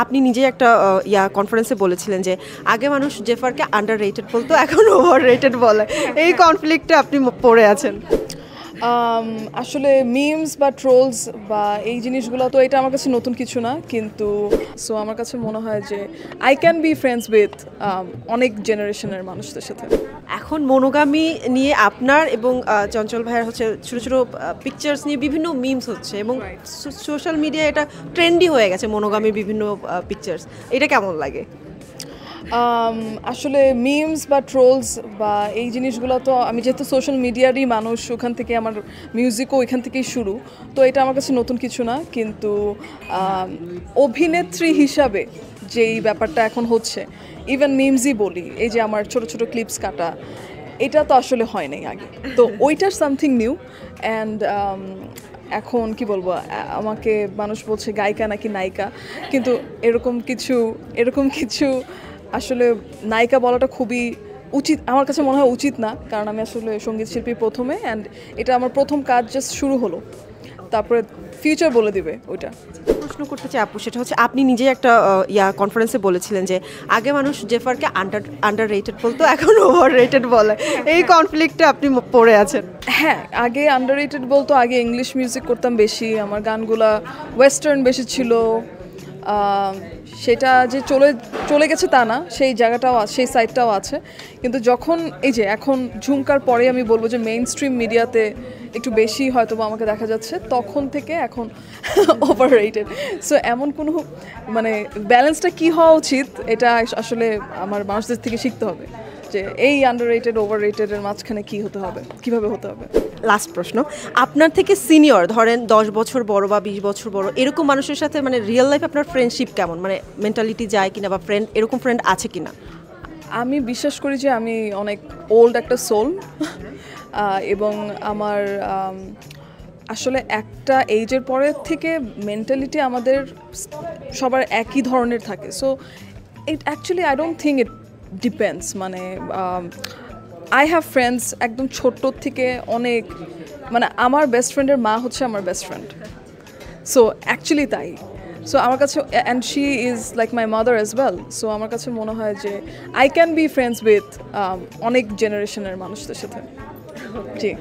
আপনি নিজেই একটা কনফারেন্সে বলেছিলেন যে আগে মানুষ জেফারকে আন্ডাররেটেড বলতো, এখন ওভাররেটেড বলে। এই কনফ্লিক্টে আপনি পড়ে আছেন। আসলে মিমস বা ট্রোলস বা এই জিনিসগুলো তো এটা আমার কাছে নতুন কিছু না, কিন্তু সো আমার কাছে মনে হয় যে I can be friends with অনেক জেনারেশনের মানুষদের সাথে। এখন মনোগামী নিয়ে আপনার এবং চঞ্চল ভাইয়ের হচ্ছে ছোটো ছোটো পিকচার্স নিয়ে বিভিন্ন মিমস হচ্ছে এবং সোশ্যাল মিডিয়ায় এটা ট্রেন্ডি হয়ে গেছে, মনোগামী বিভিন্ন পিকচার্স। এটা কেমন লাগে? আসলে মিমস বা ট্রোলস বা এই জিনিসগুলো তো আমি যেহেতু সোশ্যাল মিডিয়ারই মানুষ, ওখান থেকে আমার মিউজিকও ওইখান থেকেই শুরু, তো এটা আমার কাছে নতুন কিছু না। কিন্তু অভিনেত্রী হিসাবে যেই ব্যাপারটা এখন হচ্ছে, ইভেন মিমসই বলি, এই যে আমার ছোট ছোট ক্লিপস কাটা, এটা তো আসলে হয় নাই আগে, তো ওইটার সামথিং নিউ। অ্যান্ড এখন কি বলবো, আমাকে মানুষ বলছে গায়িকা নাকি নায়িকা, কিন্তু এরকম কিছু আসলে নায়িকা বলাটা খুবই উচিত, আমার কাছে মনে হয় উচিত না, কারণ আমি আসলে সঙ্গীত শিল্পী প্রথমে, অ্যান্ড এটা আমার প্রথম কাজ, জাস্ট শুরু হলো, তারপরে ফিউচার বলে দিবে ওইটা। প্রশ্ন করতে চাই আপু, সেটা হচ্ছে আপনি নিজেই একটা কনফারেন্সে বলেছিলেন যে আগে মানুষ জেফারকে আন্ডাররেটেড বলতো, এখন ওভাররেটেড বলে। এই কনফ্লিক্টে আপনি পড়ে আছেন। হ্যাঁ, আগে আন্ডাররেটেড বলতো, আগে ইংলিশ মিউজিক করতাম বেশি, আমার গানগুলা ওয়েস্টার্ন বেশি ছিল। সেটা যে চলে গেছে তা না, সেই জায়গাটাও আছে, সেই সাইডটাও আছে। কিন্তু যখন এই যে এখন ঝুমকার পরে আমি বলবো যে মেইন স্ট্রিম মিডিয়াতে একটু বেশি হয়তো বা আমাকে দেখা যাচ্ছে, তখন থেকে এখন ওভাররেটেড। সো এমন কোনো মানে ব্যালেন্সটা কী হওয়া উচিত, এটা আসলে আমার মানুষদের থেকে শিখতে হবে যে এই আন্ডাররেটেড ওভাররেটেডের মাঝখানে কী হতে হবে, কীভাবে হতে হবে। লাস্ট প্রশ্ন, আপনার থেকে সিনিয়র, ধরেন 10 বছর বড় বা 20 বছর বড়, এরকম মানুষের সাথে মানে রিয়েল লাইফে আপনার ফ্রেন্ডশিপ কেমন, মানে মেন্টালিটি যায় কিনা বা ফ্রেন্ড, এরকম ফ্রেন্ড আছে কিনা? আমি বিশ্বাস করি যে আমি অনেক ওল্ড একটা সোল, এবং আমার আসলে একটা এইজের পরের থেকে মেন্টালিটি আমাদের সবার একই ধরনের থাকে। So it actually I don't think it depends, মানে আই হ্যাভ ফ্রেন্ডস একদম ছোট্ট থেকে অনেক, মানে আমার বেস্ট ফ্রেন্ডের মা হচ্ছে আমার বেস্ট ফ্রেন্ড। সো অ্যাকচুয়ালি তাই। সো আমার কাছে, and she is like my mother as well. So আমার কাছে মনে হয় যে I can be friends with অনেক জেনারেশনের মানুষদের সাথে। জি।